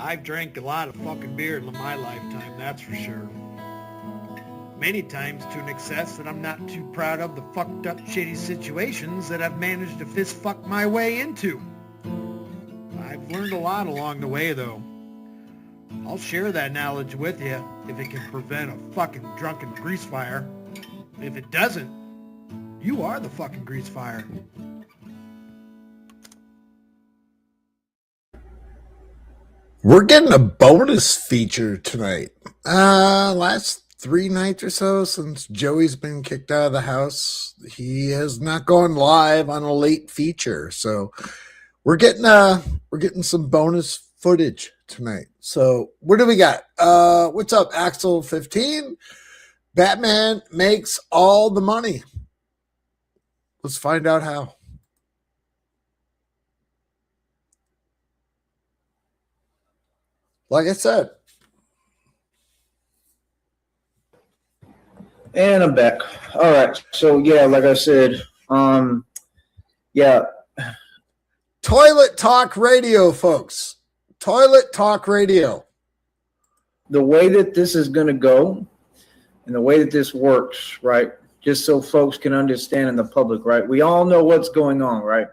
I've drank a lot of fucking beer in my lifetime, that's for sure. Many times to an excess that I'm not too proud of the fucked up shitty situations that I've managed to fist fuck my way into. I've learned a lot along the way though. I'll share that knowledge with you if it can prevent a fucking drunken grease fire. If it doesn't, you are the fucking grease fire. We're getting a bonus feature tonight. Last 3 nights or so since Joey's been kicked out of the house, he has not gone live on a late feature. So we're getting some bonus footage tonight. So what do we got? What's up, Axel 15? Batman makes all the money. Let's find out how. Like I said. And I'm back. All right. So yeah, like I said, yeah. Toilet Talk Radio, folks. Toilet Talk Radio. The way that this is going to go and the way that this works, right? Just so folks can understand in the public, right? We all know what's going on, right?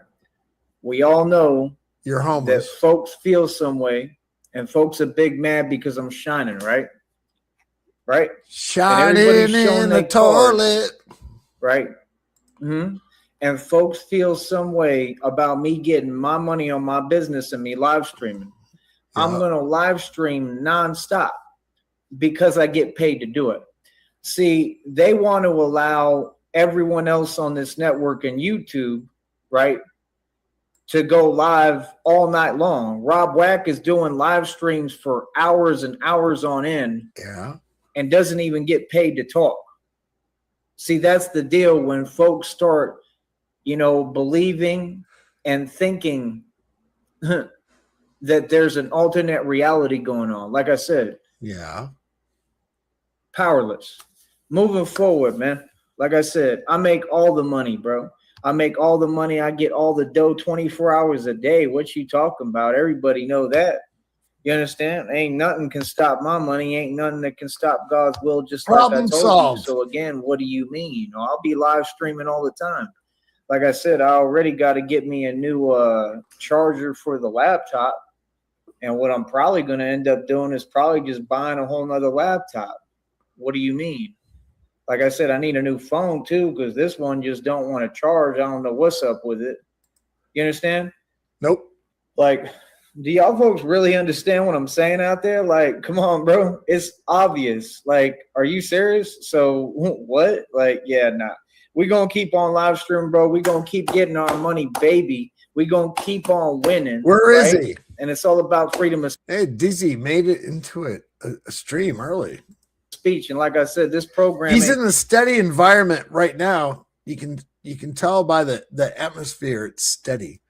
We all know you're homeless. That folks feel some way and folks are big mad because I'm shining, right? Right? Shining in the toilet. Right? Mm-hmm. And folks feel some way about me getting my money on my business and me live streaming. Yeah. I'm going to live stream nonstop because I get paid to do it. See, they want to allow everyone else on this network and YouTube, right, to go live all night long. Rob Wack is doing live streams for hours and hours on end. Yeah. And doesn't even get paid to talk. See, that's the deal when folks start, believing and thinking that there's an alternate reality going on. Like I said. Yeah. Powerless. Moving forward, man. Like I said, I make all the money, bro. I make all the money. I get all the dough 24 hours a day. What you talking about? Everybody know that. You understand? Ain't nothing can stop my money. Ain't nothing that can stop God's will. Just problem like I told solved. You. So again, what do you mean? I'll be live streaming all the time. Like I said, I already got to get me a new charger for the laptop. And what I'm probably going to end up doing is probably just buying a whole nother laptop. What do you mean? Like I said, I need a new phone too, because this one just don't want to charge. I don't know what's up with it. You understand? Nope. Like, do y'all folks really understand what I'm saying out there? Like, come on, bro. It's obvious. Like, are you serious? So what? Like, yeah, nah. We're going to keep on live streaming, bro. We're going to keep getting our money, baby. We're going to keep on winning. Where is he? And it's all about freedom of Hey, Dizzy made it into a stream early. Speech. And like I said, this program. He's in a steady environment right now. You can tell by the atmosphere. It's steady.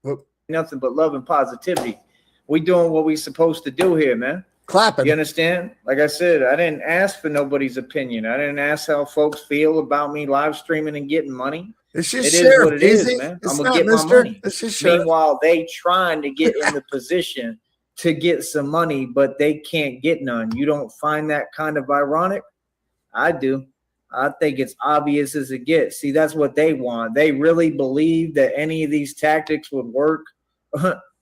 Whoop. Nothing but love and positivity. We doing what we supposed to do here, man. Clapping. You understand? Like I said, I didn't ask for nobody's opinion. I didn't ask how folks feel about me live streaming and getting money. It's just it is what it is, man. It's I'm gonna get my money. It's just Meanwhile, they trying to get in the position to get some money, but they can't get none. You don't find that kind of ironic? I do. I think it's obvious as it gets. See, that's what they want. They really believe that any of these tactics would work.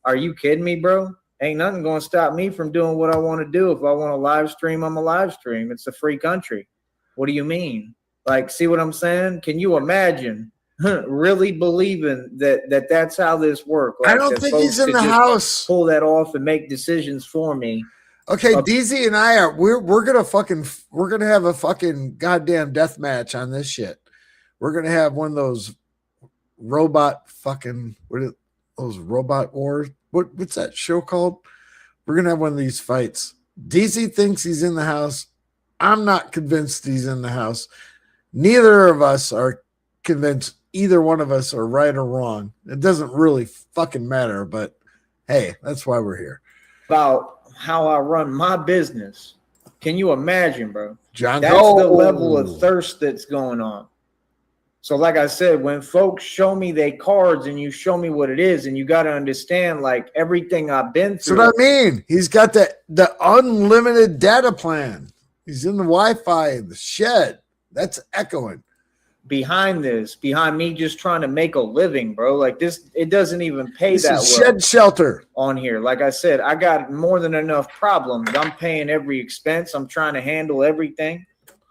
Are you kidding me, bro? Ain't nothing going to stop me from doing what I want to do. If I want to live stream, I'm a live stream. It's a free country. What do you mean? Like, see what I'm saying? Can you imagine really believing that that's how this works? Like, I don't think he's in the house. Pull that off and make decisions for me. Okay, DZ and I we're gonna have a fucking goddamn death match on this shit. We're gonna have one of those robot fucking those robot wars. What's that show called? We're gonna have one of these fights. DZ thinks he's in the house. I'm not convinced he's in the house. Neither of us are convinced either one of us are right or wrong. It doesn't really fucking matter, but hey, that's why we're here. About how I run my business. Can you imagine, bro? John, that's the level of thirst that's going on. So like I said, when folks show me their cards and you show me what it is, and you got to understand like everything I've been through. That's what I mean. He's got the unlimited data plan. He's in the Wi-Fi, the shed. That's echoing. Behind me just trying to make a living, bro. Like this, it doesn't even pay that well. Shed shelter on here. Like I said, I got more than enough problems. I'm paying every expense. I'm trying to handle everything.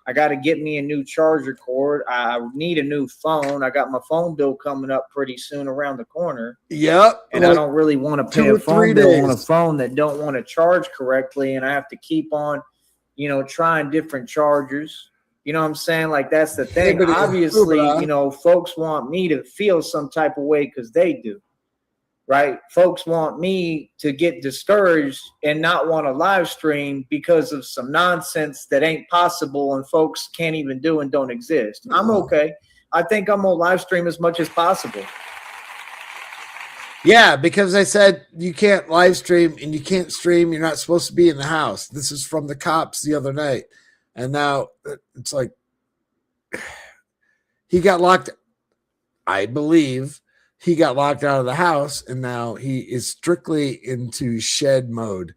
I got to get me a new charger cord. I need a new phone. I got my phone bill coming up pretty soon around the corner. Yep. And I don't really want to pay a phone bill on a phone that don't want to charge correctly. And I have to keep on, trying different chargers. You know what I'm saying? Like, that's the thing. Obviously, folks want me to feel some type of way because they do. Right? Folks want me to get discouraged and not want to live stream because of some nonsense that ain't possible and folks can't even do and don't exist. I'm okay. I think I'm going to live stream as much as possible. Yeah, because I said you can't live stream and you can't stream. You're not supposed to be in the house. This is from the cops the other night. And now it's like he got locked. I believe he got locked out of the house, and now he is strictly into shed mode.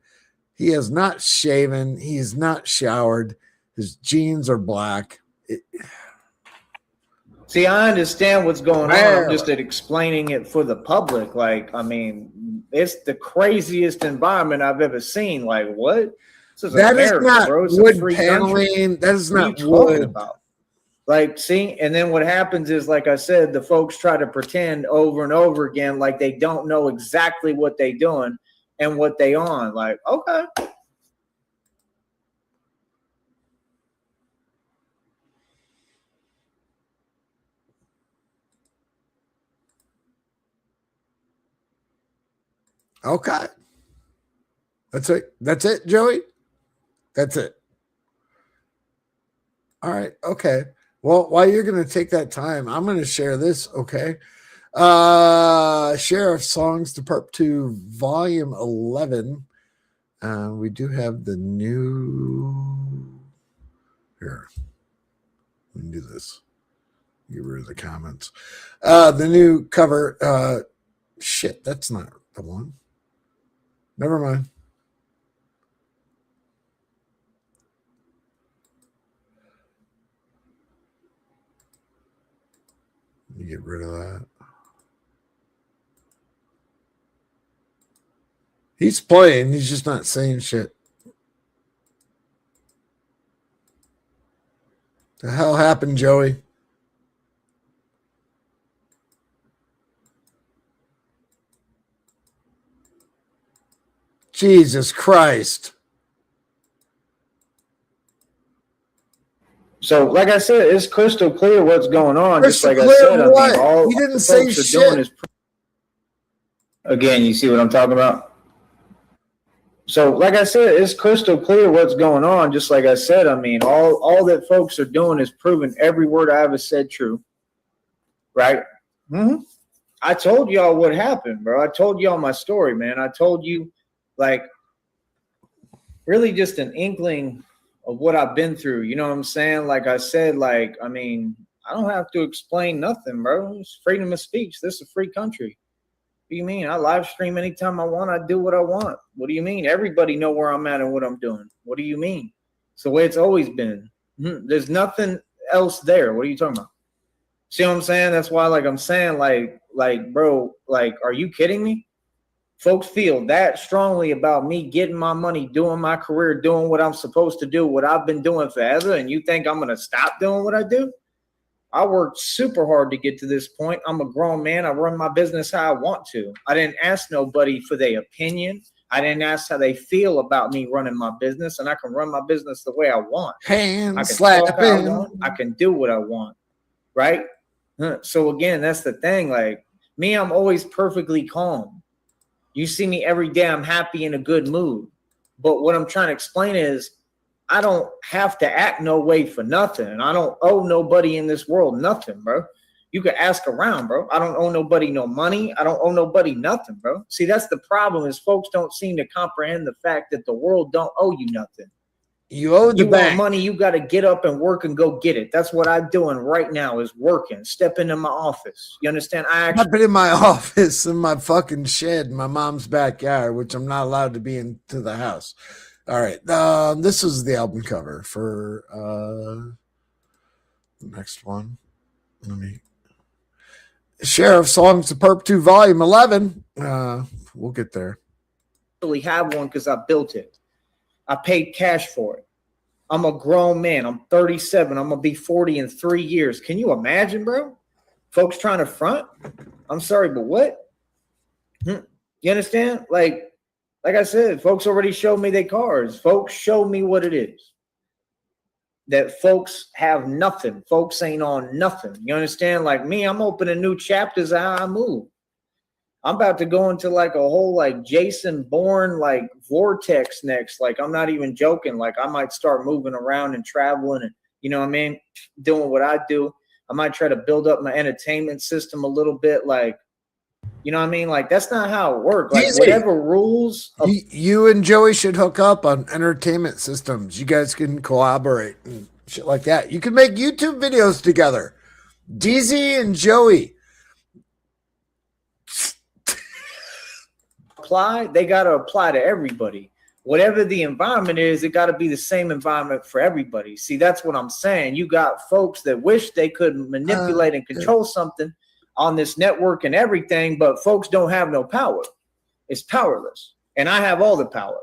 He has not shaven. He is not showered. His jeans are black. See, I understand what's going on. I'm just explaining it for the public. Like, I mean, it's the craziest environment I've ever seen. Like, what? This is that America, is not bro. It's wood a free paneling. country. That is not what are you talking wood. about? Like, see, and then what happens is, like I said, the folks try to pretend over and over again like they don't know exactly what they doing and what they on. Like, okay. Okay. That's it. That's it, Joey. That's it. All right. Okay. Well, while you're going to take that time, I'm going to share this. Okay. Sheriff Songs to Perp 2 Volume 11. We do have the new here. We can do this. Get rid of the comments. The new cover. Shit, that's not the one. Never mind. You get rid of that. He's playing. He's just not saying shit. The hell happened, Joey? Jesus Christ. So, like I said, it's crystal clear what's going on. Crystal just like clear I said, what? I mean, all he didn't the say folks shit. Are doing is again, you see what I'm talking about? So, like I said, it's crystal clear what's going on. Just like I said, I mean, all that folks are doing is proving every word I ever said true. Right? Mm-hmm. I told y'all what happened, bro. I told y'all my story, man. I told you, like, really just an inkling of what I've been through. You know what I'm saying? Like I said, like, I mean, I don't have to explain nothing, bro. It's freedom of speech. This is a free country. What do you mean? I live stream anytime I want. I do what I want. What do you mean? Everybody know where I'm at and what I'm doing. What do you mean? It's the way it's always been. There's nothing else there. What are you talking about? See what I'm saying? That's why, like, I'm saying, like, bro, like, are you kidding me? Folks feel that strongly about me getting my money, doing my career, doing what I'm supposed to do, what I've been doing forever, and you think I'm going to stop doing what I do? I worked super hard to get to this point. I'm a grown man. I run my business how I want to. I didn't ask nobody for their opinion. I didn't ask how they feel about me running my business, and I can run my business the way I want. I can talk how I want. I can do what I want, right? So again, that's the thing. Like me, I'm always perfectly calm. You see me every day, I'm happy in a good mood. But what I'm trying to explain is I don't have to act no way for nothing. I don't owe nobody in this world nothing, bro. You can ask around, bro. I don't owe nobody no money. I don't owe nobody nothing, bro. See, that's the problem is folks don't seem to comprehend the fact that the world don't owe you nothing. You owe the You want bank. money, you got to get up and work and go get it. That's what I'm doing right now is working, step into my office. You understand? I've been in my office in my fucking shed in my mom's backyard, which I'm not allowed to be into the house. All right. This is the album cover for the next one. Let me Sheriff Songs of Perp 2 Volume 11. We'll get there. Actually have one because I built it. I paid cash for it. I'm a grown man. I'm 37. I'm going to be 40 in 3 years. Can you imagine, bro? Folks trying to front? I'm sorry, but what? You understand? Like I said, folks already showed me their cars. Folks showed me what it is. That folks have nothing. Folks ain't on nothing. You understand? Like me, I'm opening new chapters how I move. I'm about to go into like a whole like Jason Bourne like vortex next. Like I'm not even joking. Like I might start moving around and traveling and you know what I mean, doing what I do. I might try to build up my entertainment system a little bit. Like, you know what I mean? Like that's not how it works. Like Easy. whatever rules. You and Joey should hook up on entertainment systems. You guys can collaborate and shit like that. You can make YouTube videos together. DZ and Joey. They got to apply to everybody. Whatever the environment is, it got to be the same environment for everybody. See, that's what I'm saying. You got folks that wish they could manipulate and control something on this network and everything, but folks don't have no power. It's powerless. And I have all the power.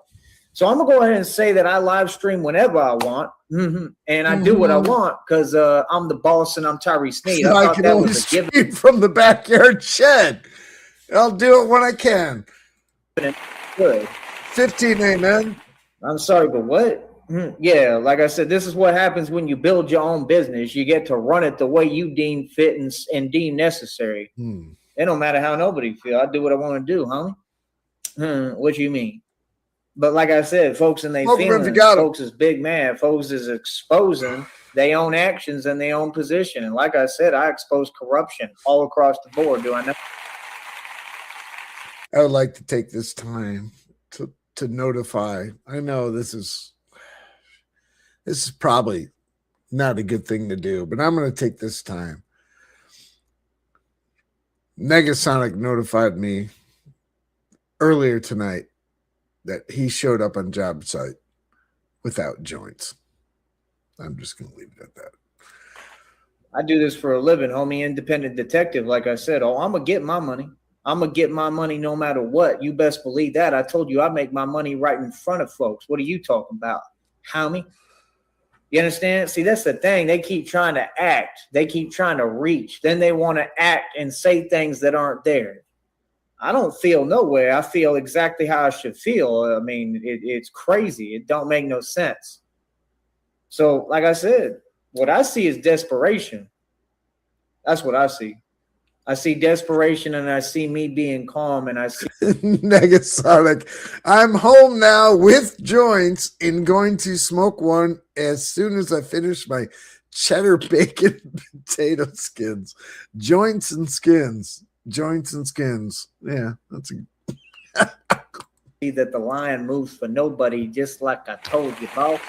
So I'm going to go ahead and say that I live stream whenever I want. And I do what I want because I'm the boss and I'm Tyree Sneed. I thought that was a given from the backyard shed. I'll do it when I can. Good. 15, amen. I'm sorry, but what? Yeah, like I said, this is what happens when you build your own business. You get to run it the way you deem fit and deem necessary. It don't matter how nobody feel. I do what I want to do, homie. What you mean? But like I said, folks and they feelings, folks is big man. Folks is exposing their own actions and their own position. And like I said, I expose corruption all across the board. Do I know? I would like to take this time to notify. I know this is probably not a good thing to do, but I'm going to take this time. Negasonic notified me earlier tonight that he showed up on job site without joints. I'm just going to leave it at that. I do this for a living, homie, independent detective. Like I said, I'm going to get my money. I'm going to get my money no matter what. You best believe that. I told you I make my money right in front of folks. What are you talking about, homie? You understand? See, that's the thing. They keep trying to act. They keep trying to reach. Then they want to act and say things that aren't there. I don't feel nowhere. I feel exactly how I should feel. I mean, it's crazy. It don't make no sense. So, like I said, what I see is desperation. That's what I see. I see desperation and I see me being calm and I see Negasonic. I'm home now with joints and going to smoke one as soon as I finish my cheddar bacon potato skins. Joints and skins. Joints and skins. Yeah, that's a that the lion moves for nobody, just like I told you, boss.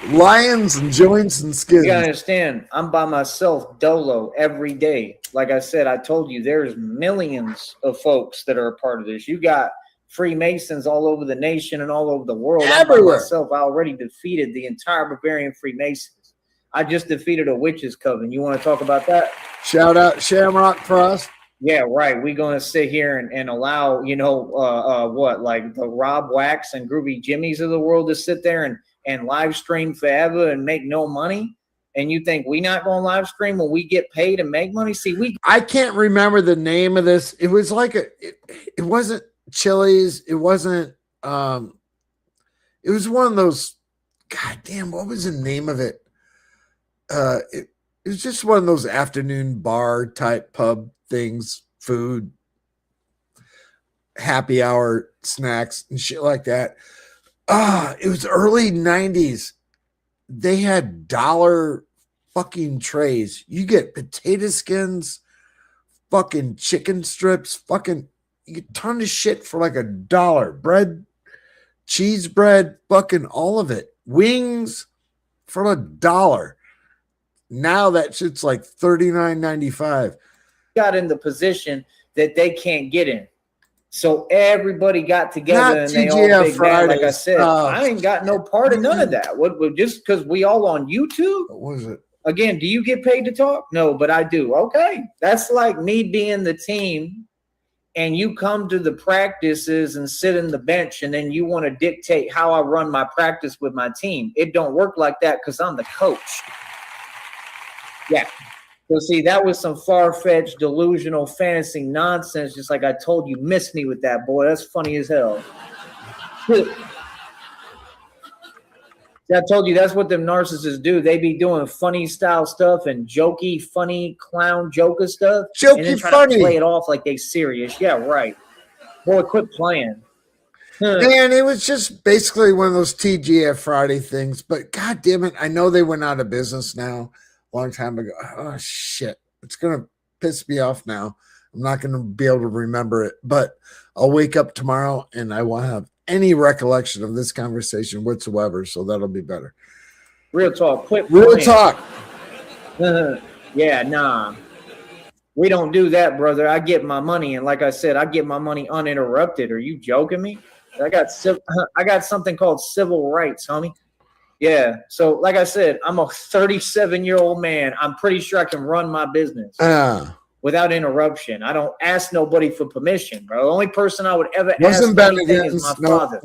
Lions and joints and skins. You gotta understand, I'm by myself dolo every day. Like I said, I told you there's millions of folks that are a part of this. You got Freemasons all over the nation and all over the world. Everywhere. I'm by myself. I already defeated the entire Bavarian Freemasons. I just defeated a witches coven. You want to talk about that? Shout out Shamrock Frost. Yeah, right. We're going to sit here and allow, like the Rob Wax and Groovy Jimmies of the world to sit there and live stream forever and make no money. And you think we not going to live stream when we get paid and make money? See, I can't remember the name of this. It was like it wasn't Chili's. It wasn't, it was one of those, God damn, what was the name of it? It was just one of those afternoon bar type pub things, food, happy hour snacks and shit like that. It was early 90s. They had dollar fucking trays. You get potato skins, fucking chicken strips, fucking you get a ton of shit for like $1. Bread, cheese bread, fucking all of it. wings from $1. Now that shit's like $39.95. Got in the position that they can't get in. So everybody got together and they all big mad. Like I said, I ain't got no part of none of that. What just because we all on YouTube? What was it? Again, do you get paid to talk? No, but I do. Okay. That's like me being the team and you come to the practices and sit in the bench and then you want to dictate how I run my practice with my team. It don't work like that because I'm the coach. Yeah. So see, that was some far-fetched, delusional, fantasy nonsense. Just like I told you, miss me with that, boy. That's funny as hell. See, I told you that's what them narcissists do. They be doing funny style stuff and jokey, funny, clown, joker stuff. Jokey, and then try funny. to play it off like they serious. Yeah, right. Boy, quit playing. Man, it was just basically one of those TGF Friday things. But God damn it, I know they went out of business now. Long time ago. Oh shit. It's gonna piss me off now. I'm not gonna be able to remember it, but I'll wake up tomorrow and I won't have any recollection of this conversation whatsoever, so that'll be better. Real talk. Quit Real playing. talk. Yeah, nah. We don't do that, brother. I get my money, and like I said, I get my money uninterrupted. Are you joking me? I got something called civil rights, homie. Yeah. So, like I said, I'm a 37-year-old man. I'm pretty sure I can run my business without interruption. I don't ask nobody for permission, bro. The only person I would ever ask anything is my father.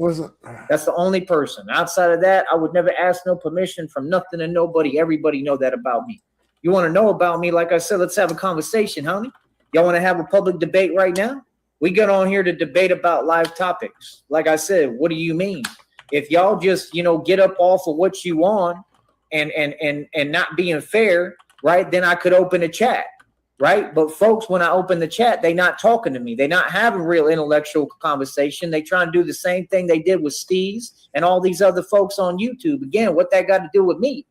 That's the only person. Outside of that, I would never ask no permission from nothing and nobody. Everybody know that about me. You want to know about me? Like I said, let's have a conversation, homie. Y'all want to have a public debate right now? We get on here to debate about live topics. Like I said, what do you mean? If y'all just, get up off of what you want and not being fair, right, then I could open a chat, right? But folks, when I open the chat, they not talking to me. They not having real intellectual conversation. They trying to do the same thing they did with Steve's and all these other folks on YouTube. Again, what that got to do with me?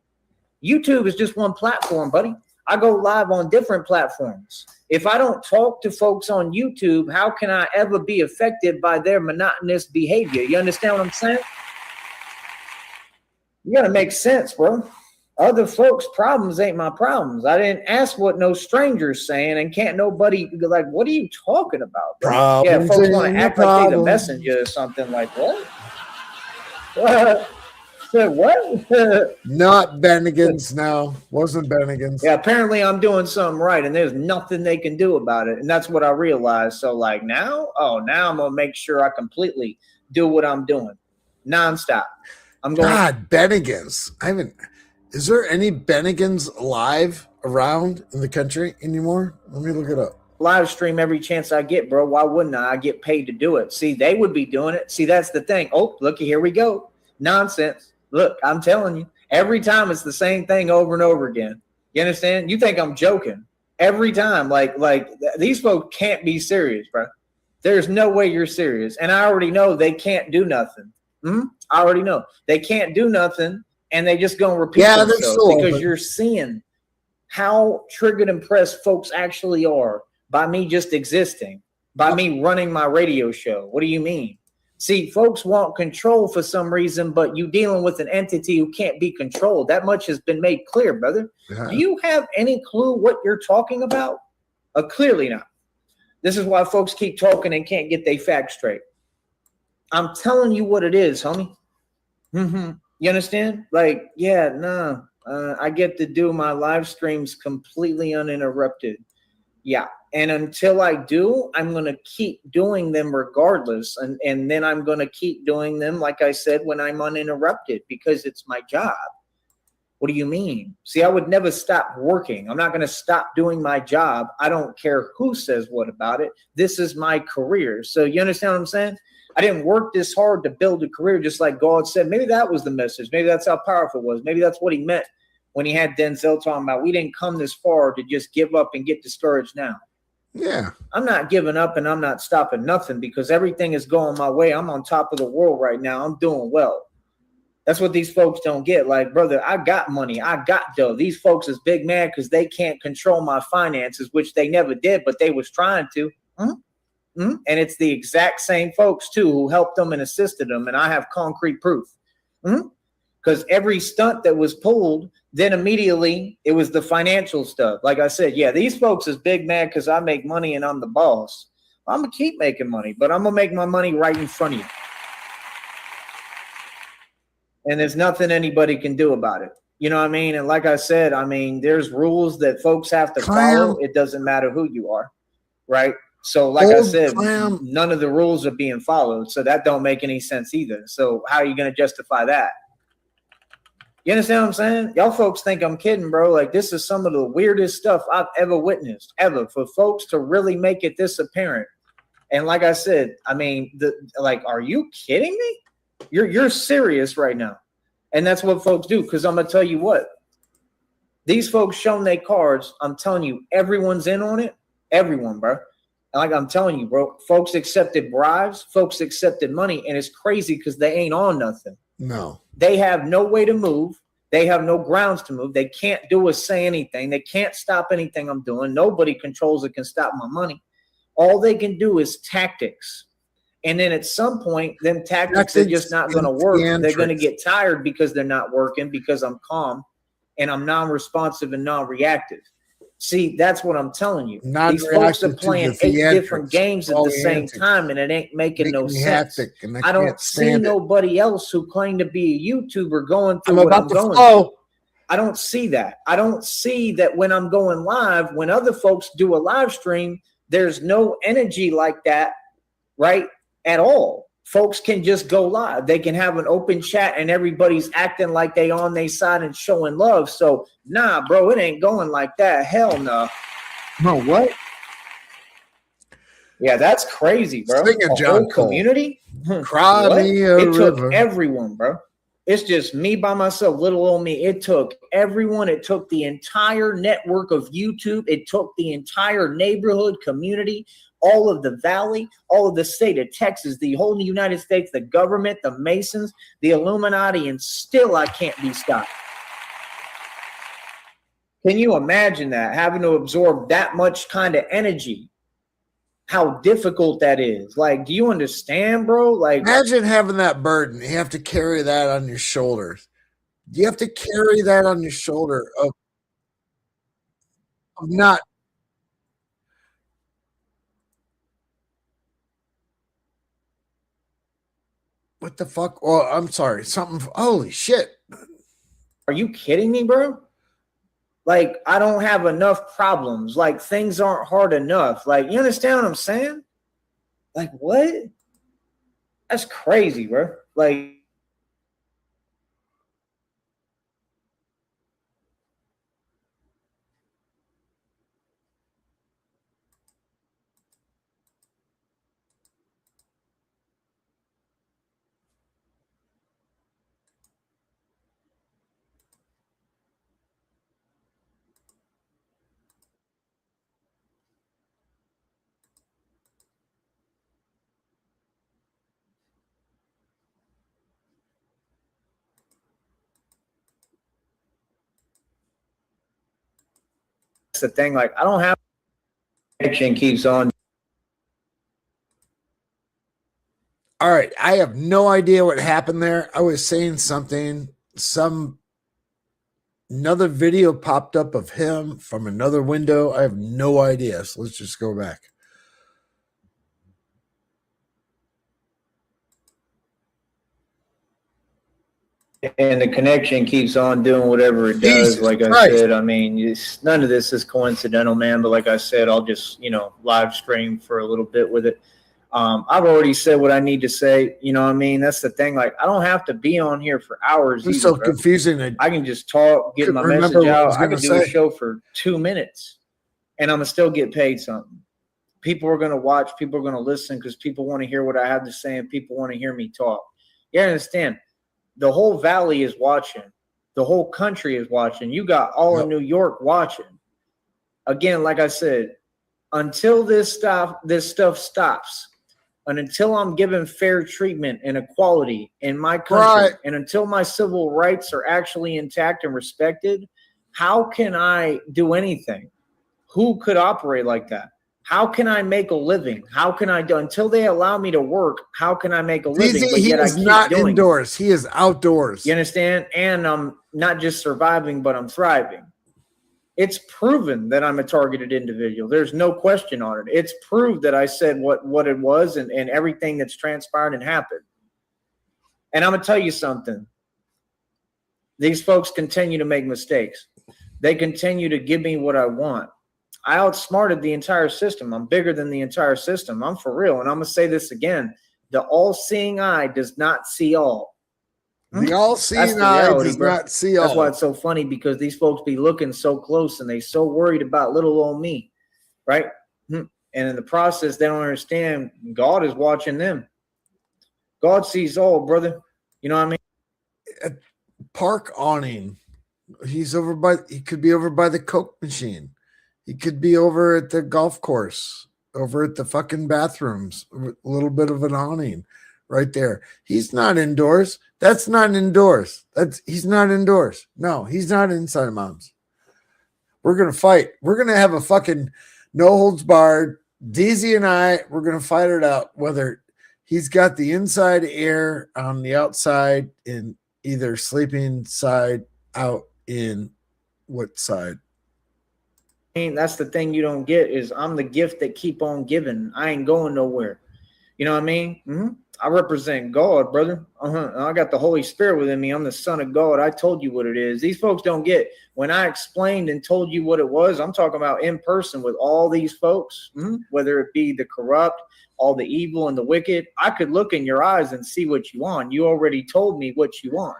YouTube is just one platform, buddy. I go live on different platforms. If I don't talk to folks on YouTube, how can I ever be affected by their monotonous behavior? You understand what I'm saying? You got to make sense, bro. Other folks' problems ain't my problems. I didn't ask what no stranger's saying, and can't nobody be like, what are you talking about, bro? Problems, yeah, folks want to act like they the messenger or something like, what? What? Not Bennigan's, no. Wasn't Bennigan's. Yeah, apparently I'm doing something right, and there's nothing they can do about it. And that's what I realized. So, like, now I'm going to make sure I completely do what I'm doing. Nonstop. I'm going. God, Bennigan's. Is there any Bennigan's alive around in the country anymore? Let me look it up. Live stream every chance I get, bro. Why wouldn't I? I get paid to do it. See, they would be doing it. See, that's the thing. Oh, looky, here we go. Nonsense. Look, I'm telling you, every time it's the same thing over and over again. You understand? You think I'm joking. Every time, like these folks can't be serious, bro. There's no way you're serious. And I already know they can't do nothing. I already know. They can't do nothing, and they just going to repeat themselves because you're seeing how triggered and pressed folks actually are by me just existing, by me running my radio show. What do you mean? See, folks want control for some reason, but you dealing with an entity who can't be controlled. That much has been made clear, brother. Yeah. Do you have any clue what you're talking about? Clearly not. This is why folks keep talking and can't get their facts straight. I'm telling you what it is, homie. You understand? Like, yeah, I get to do my live streams completely uninterrupted. Yeah. And until I do, I'm going to keep doing them regardless. And then I'm going to keep doing them, like I said, when I'm uninterrupted because it's my job. What do you mean? See, I would never stop working. I'm not going to stop doing my job. I don't care who says what about it. This is my career. So you understand what I'm saying? I didn't work this hard to build a career just like God said. Maybe that was the message. Maybe that's how powerful it was. Maybe that's what he meant when he had Denzel talking about we didn't come this far to just give up and get discouraged now. Yeah. I'm not giving up and I'm not stopping nothing because everything is going my way. I'm on top of the world right now. I'm doing well. That's what these folks don't get. Like, brother, I got money. I got dough. These folks is big mad because they can't control my finances, which they never did, but they was trying to. And it's the exact same folks, too, who helped them and assisted them. And I have concrete proof. because every stunt that was pulled, then immediately it was the financial stuff. Like I said, yeah, these folks is big mad because I make money and I'm the boss. I'm going to keep making money, but I'm going to make my money right in front of you. And there's nothing anybody can do about it. You know what I mean? And like I said, I mean, there's rules that folks have to follow. It doesn't matter who you are, right? So like I said, none of the rules are being followed. So that don't make any sense either. So how are you going to justify that? You understand what I'm saying? Y'all folks think I'm kidding, bro. Like, this is some of the weirdest stuff I've ever witnessed, ever, for folks to really make it this apparent. And like I said, I mean, are you kidding me? You're serious right now. And that's what folks do. Because I'm going to tell you what. These folks showing their cards, I'm telling you, everyone's in on it. Everyone, bro. Like I'm telling you, bro, folks accepted bribes. Folks accepted money. And it's crazy because they ain't on nothing. No. They have no way to move. They have no grounds to move. They can't do or say anything. They can't stop anything I'm doing. Nobody controls it, can stop my money. All they can do is tactics. And then at some point, them tactics are just not going to work. They're going to get tired because they're not working, because I'm calm and I'm non-responsive and non-reactive. See, that's what I'm telling you. These folks are playing 8 different games at the same time, and it ain't making no sense. I don't see nobody else who claim to be a YouTuber going through what I'm going through. I don't see that. I don't see that when I'm going live, when other folks do a live stream, there's no energy like that, right, at all. Folks can just go live. They can have an open chat and everybody's acting like they on their side and showing love. So, nah, bro, it ain't going like that. Hell no. No, what? Yeah, that's crazy, bro. A whole community? Cry me a it river. Took everyone, bro. It's just me by myself, little old me. It took everyone. It took the entire network of YouTube. It took the entire neighborhood community, all of the valley, all of the state of Texas, the whole United States, the government, the Masons, the Illuminati, and still I can't be stopped. Can you imagine that, having to absorb that much kind of energy? How difficult that is. Like, do you understand, bro? Like, imagine having that burden. You have to carry that on your shoulders. You have to carry that on your shoulder of not. What the fuck? Oh, I'm sorry. Something. Holy shit. Are you kidding me, bro? Like, I don't have enough problems. Like, things aren't hard enough. Like, you understand what I'm saying? Like, what? That's crazy, bro. Like, that's the thing. Like, I don't have connection keeps on. All right. I have no idea what happened there. I was saying something. Another video popped up of him from another window. I have no idea. So let's just go back. And the connection keeps on doing whatever it does. Like I said, I mean, none of this is coincidental, man. But like I said, I'll just, live stream for a little bit with it. I've already said what I need to say. You know what I mean? That's the thing. Like, I don't have to be on here for hours. It's so confusing. I can just talk, get my message out. I can do a show for 2 minutes and I'm going to still get paid something. People are going to watch. People are going to listen because people want to hear what I have to say and people want to hear me talk. You understand? The whole valley is watching. The whole country is watching. You got all of New York watching. Again, like I said, until this stuff stops, and until I'm given fair treatment and equality in my country, and until my civil rights are actually intact and respected, how can I do anything? Who could operate like that? How can I make a living? How can I do until they allow me to work? How can I make a living? But he is not indoors. He is outdoors. You understand? And I'm not just surviving, but I'm thriving. It's proven that I'm a targeted individual. There's no question on it. It's proved that I said what it was and everything that's transpired and happened. And I'm going to tell you something. These folks continue to make mistakes. They continue to give me what I want. I outsmarted the entire system. I'm bigger than the entire system. I'm for real. And I'm going to say this again. The all-seeing eye does not see all. The all-seeing eye does not see all. That's why it's so funny, because these folks be looking so close and they so worried about little old me, right? And in the process, they don't understand God is watching them. God sees all, brother. You know what I mean? A park awning. He could be over by the Coke machine. He could be over at the golf course, over at the fucking bathrooms, a little bit of an awning right there. He's not indoors. That's not indoors. He's not indoors. No, he's not inside of Mom's. We're going to fight. We're going to have a fucking no holds barred. DZ and I, we're going to fight it out, whether he's got the inside air on the outside in either sleeping side, out in what side? That's the thing you don't get is I'm the gift that keep on giving. I ain't going nowhere. You know what I mean? I represent God, brother. I got the Holy Spirit within me. I'm the Son of God. I told you what it is. These folks don't get. When I explained and told you what it was, I'm talking about in person with all these folks, whether it be the corrupt, all the evil and the wicked. I could look in your eyes and see what you want. You already told me what you want.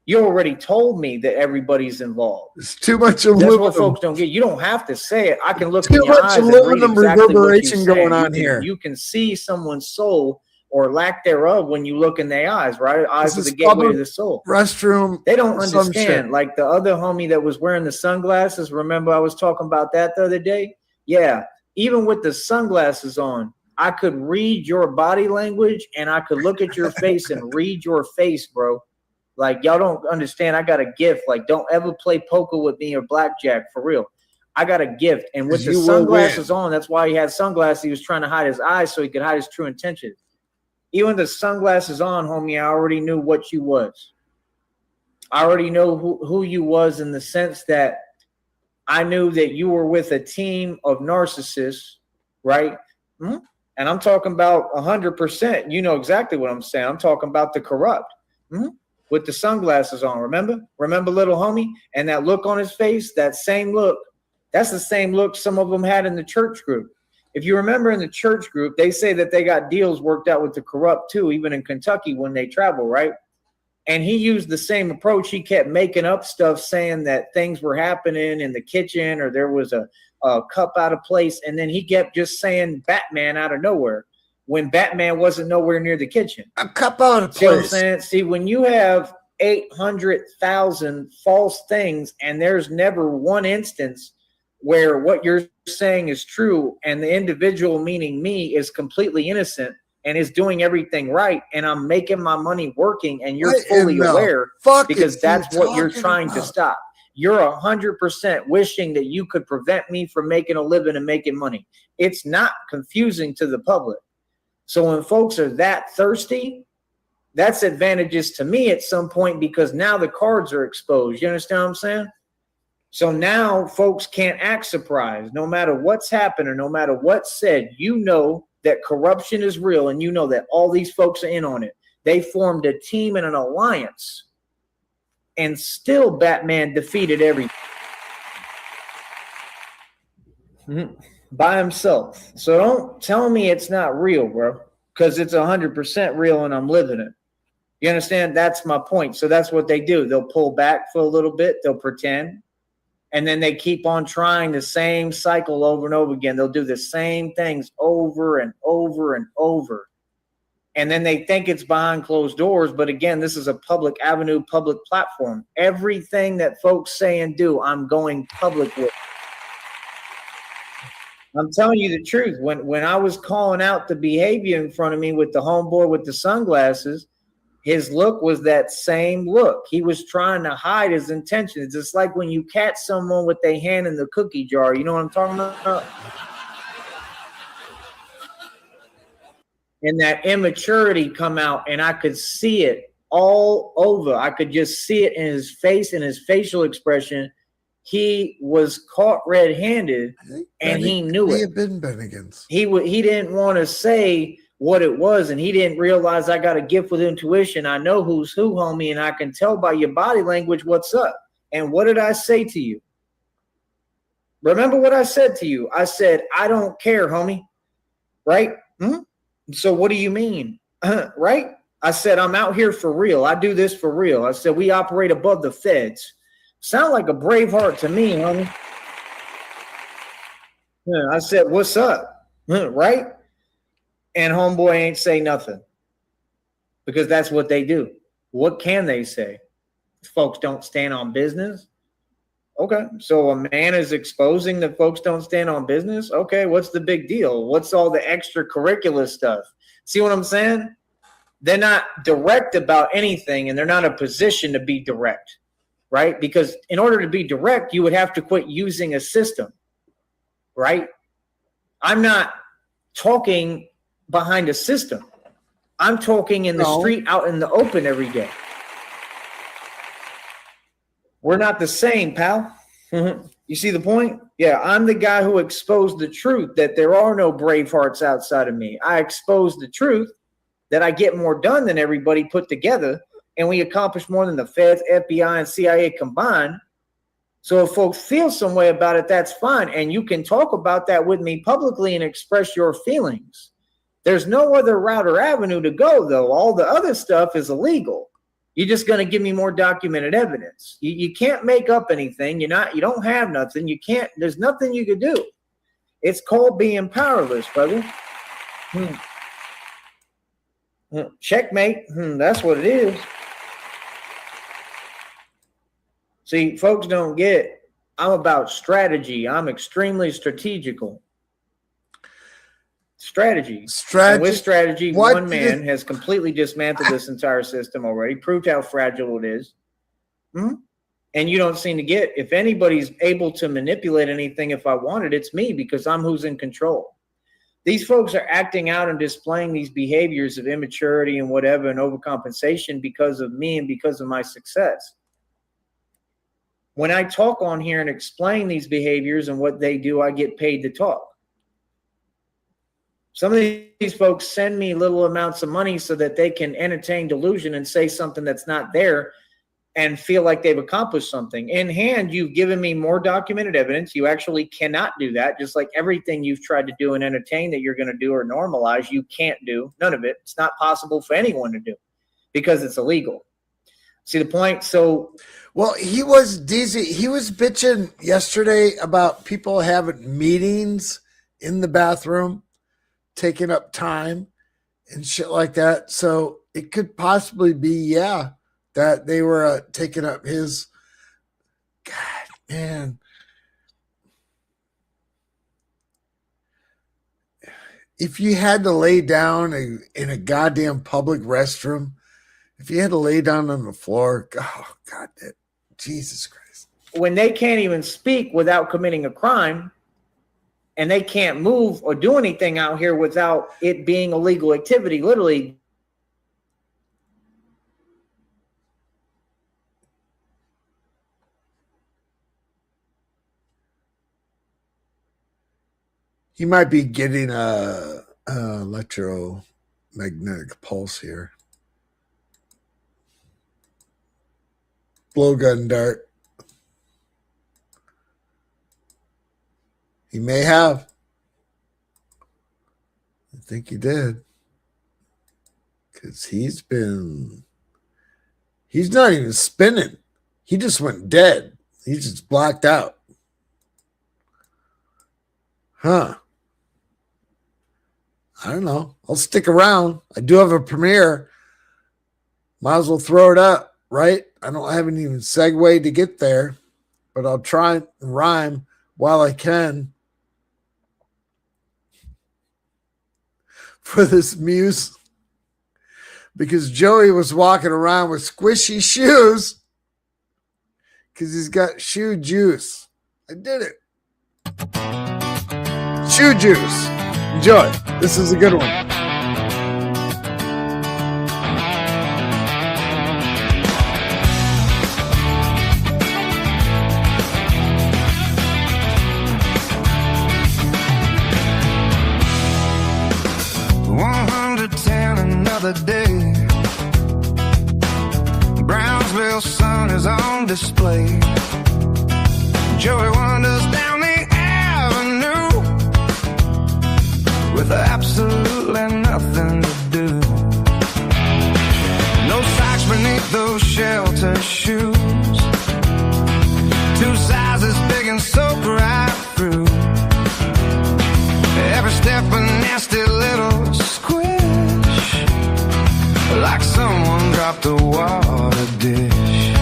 You already told me that everybody's involved. It's too much aluminum. That's what folks don't get. You don't have to say it. I can look in your eyes and read exactly what you going on here. You can see someone's soul or lack thereof when you look in their eyes, right? Eyes are the gateway to the soul. Restroom. They don't understand. Like the other homie that was wearing the sunglasses. Remember I was talking about that the other day? Yeah. Even with the sunglasses on, I could read your body language and I could look at your face and read your face, bro. Like, y'all don't understand. I got a gift. Like, don't ever play poker with me or blackjack, for real. I got a gift. And with the sunglasses on, that's why he had sunglasses. He was trying to hide his eyes so he could hide his true intentions. Even with the sunglasses on, homie, I already knew what you was. I already know who you was, in the sense that I knew that you were with a team of narcissists, right? And I'm talking about 100%. You know exactly what I'm saying. I'm talking about the corrupt. With the sunglasses on, remember little homie, and that look on his face, that same look, that's the same look some of them had in the church group. If you remember, in the church group, they say that they got deals worked out with the corrupt too, even in Kentucky when they travel, right? And he used the same approach. He kept making up stuff, saying that things were happening in the kitchen or there was a cup out of place, and then he kept just saying Batman out of nowhere, when Batman wasn't nowhere near the kitchen. A cup out of place. See what I'm saying? See, when you have 800,000 false things and there's never one instance where what you're saying is true and the individual, meaning me, is completely innocent and is doing everything right, and I'm making my money working, and you're fully aware, because that's what you're trying to stop. You're 100% wishing that you could prevent me from making a living and making money. It's not confusing to the public. So when folks are that thirsty, that's advantageous to me at some point, because now the cards are exposed. You understand what I'm saying? So now folks can't act surprised. No matter what's happened or no matter what's said, you know that corruption is real, and you know that all these folks are in on it. They formed a team and an alliance, and still Batman defeated everything. By himself. So don't tell me it's not real, bro, because it's 100% real and I'm living it. You understand? That's my point. So that's what they do. They'll pull back for a little bit. They'll pretend. And then they keep on trying the same cycle over and over again. They'll do the same things over and over and over. And then they think it's behind closed doors. But again, this is a public avenue, public platform. Everything that folks say and do, I'm going public with. I'm telling you the truth. When I was calling out the behavior in front of me with the homeboy with the sunglasses, his look was that same look. He was trying to hide his intentions. It's like when you catch someone with their hand in the cookie jar. You know what I'm talking about? and that immaturity come out, and I could see it all over. I could just see it in his face, in his facial expression. He was caught red-handed, and he knew it. May have been Bennigan's. He didn't want to say what it was, and he didn't realize I got a gift with intuition. I know who's who, homie, and I can tell by your body language what's up. And what did I say to you? Remember what I said to you? I said, I don't care, homie. Right? So what do you mean? Right? I said, I'm out here for real. I do this for real. I said, we operate above the feds. Sound like a brave heart to me, homie. Yeah, I said, what's up? Right? And homeboy ain't say nothing, because that's what they do. What can they say? Folks don't stand on business. Okay, so a man is exposing that folks don't stand on business. Okay, what's the big deal? What's all the extracurricular stuff? See what I'm saying? They're not direct about anything, and they're not in a position to be direct, right? Because in order to be direct, you would have to quit using a system, right? I'm not talking behind a system. I'm talking in the street, out in the open every day. We're not the same, pal. You see the point? Yeah, I'm the guy who exposed the truth that there are no brave hearts outside of me. I exposed the truth that I get more done than everybody put together, and we accomplish more than the feds, FBI, and CIA combined. So if folks feel some way about it, that's fine. And you can talk about that with me publicly and express your feelings. There's no other route or avenue to go, though. All the other stuff is illegal. You're just going to give me more documented evidence. You can't make up anything. You don't have nothing. You can't, there's nothing you can do. It's called being powerless, brother. Checkmate. That's what it is. See, folks don't get, I'm about strategy. I'm extremely strategical. Strategy. And with strategy, one man has completely dismantled this entire system already, proved how fragile it is. And you don't seem to get, if anybody's able to manipulate anything, if I wanted, it's me, because I'm who's in control. These folks are acting out and displaying these behaviors of immaturity and whatever and overcompensation because of me and because of my success. When I talk on here and explain these behaviors and what they do, I get paid to talk. Some of these folks send me little amounts of money so that they can entertain delusion and say something that's not there and feel like they've accomplished something. In hand, you've given me more documented evidence. You actually cannot do that. Just like everything you've tried to do and entertain that you're going to do or normalize, you can't do. None of it. It's not possible for anyone to do because it's illegal. See the point? So, well, he was bitching yesterday about people having meetings in the bathroom, taking up time and shit like that. So it could possibly be, that they were taking up his. God, man. If you had to lay down in a goddamn public restroom, if you had to lay down on the floor, oh, God, Jesus Christ. When they can't even speak without committing a crime, and they can't move or do anything out here without it being illegal activity, literally. He might be getting a electromagnetic pulse here. Blowgun dart. He may have. I think he did. Because he's not even spinning. He just went dead. He just blacked out. Huh. I don't know. I'll stick around. I do have a premiere. Might as well throw it up, right? I haven't even segued to get there, but I'll try and rhyme while I can. For this muse, because Joey was walking around with squishy shoes because he's got shoe juice. I did it. Shoe juice. Enjoy. This is a good one. after 10, another day. Brownsville sun is on display. Joey wanders down the avenue with absolutely nothing to do. No socks beneath those shelter shoes. 2 sizes big and soak right through. Every step a nasty little squish, like someone dropped a water dish.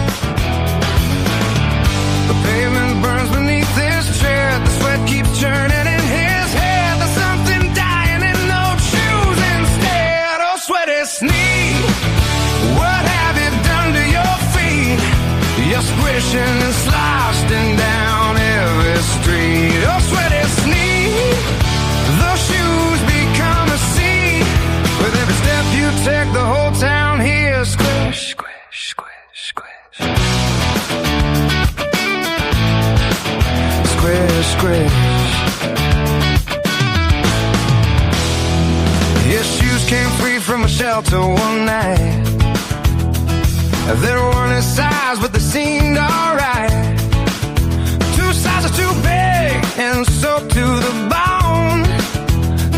The pavement burns beneath his tread. The sweat keeps churning in his head. There's something dying in those shoes instead. Oh, sweaty Sneed, what have you done to your feet? You're squishing and sloshing down every street. Oh, sweaty Sneed, those shoes become a sea. With every step you take, the whole town hears squish, squish, squish, squish. Squish, squish. His shoes came free from a shelter one night. They weren't his size, but they seemed alright. 2 sizes too big and soaked to the bone.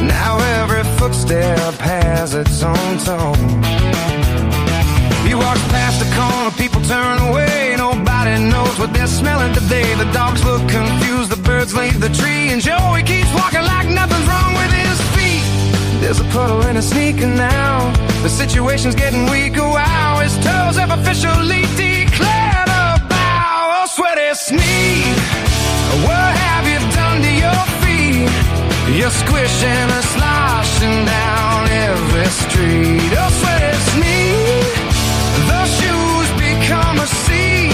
Now every footstep has its own tone. He walks past the corner, people turn away. Nobody knows what they're smelling today. The dogs look confused, the birds leave the tree, and Joey keeps walking like nothing's wrong with his feet. There's a puddle in his sneaker now. The situation's getting weaker. Wow, his toes have officially declared a bow. Oh, sweaty Sneed, what have you done to your feet? You're squishing and sloshing down every street. Oh, sweaty Sneed, those shoes become a sea,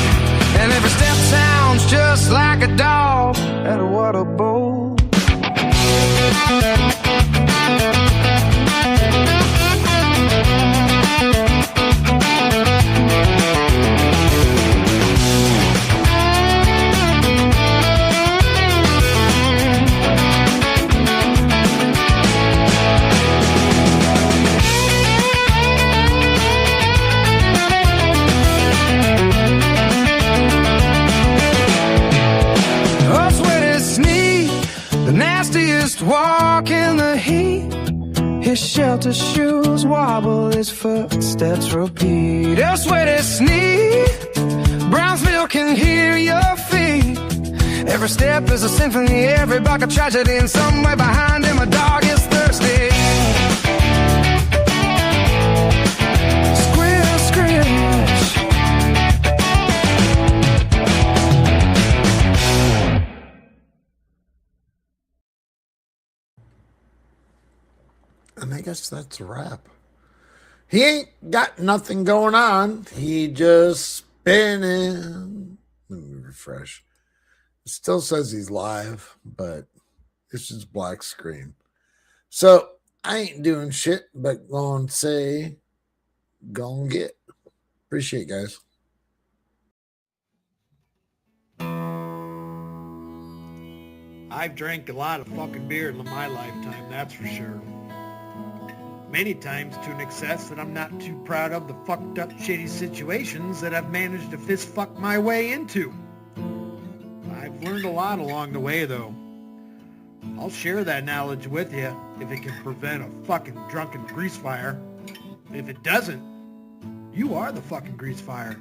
and every step sounds just like a dog at a water bowl. Walk in the heat. His shelter shoes wobble, his footsteps repeat. Oh, sweaty Sneed, Brownsville can hear your feet. Every step is a symphony, every block a tragedy, and somewhere behind him a dog is thirsty. Squish, squish. And I guess that's a wrap. He ain't got nothing going on. He just spinning. Let me refresh. It still says he's live, but it's just black screen. So I ain't doing shit but going to say, go and get. Appreciate it, guys. I've drank a lot of fucking beer in my lifetime, that's for sure. Many times to an excess that I'm not too proud of the fucked up shitty situations that I've managed to fist fuck my way into. I've learned a lot along the way though. I'll share that knowledge with you if it can prevent a fucking drunken grease fire. If it doesn't, you are the fucking grease fire.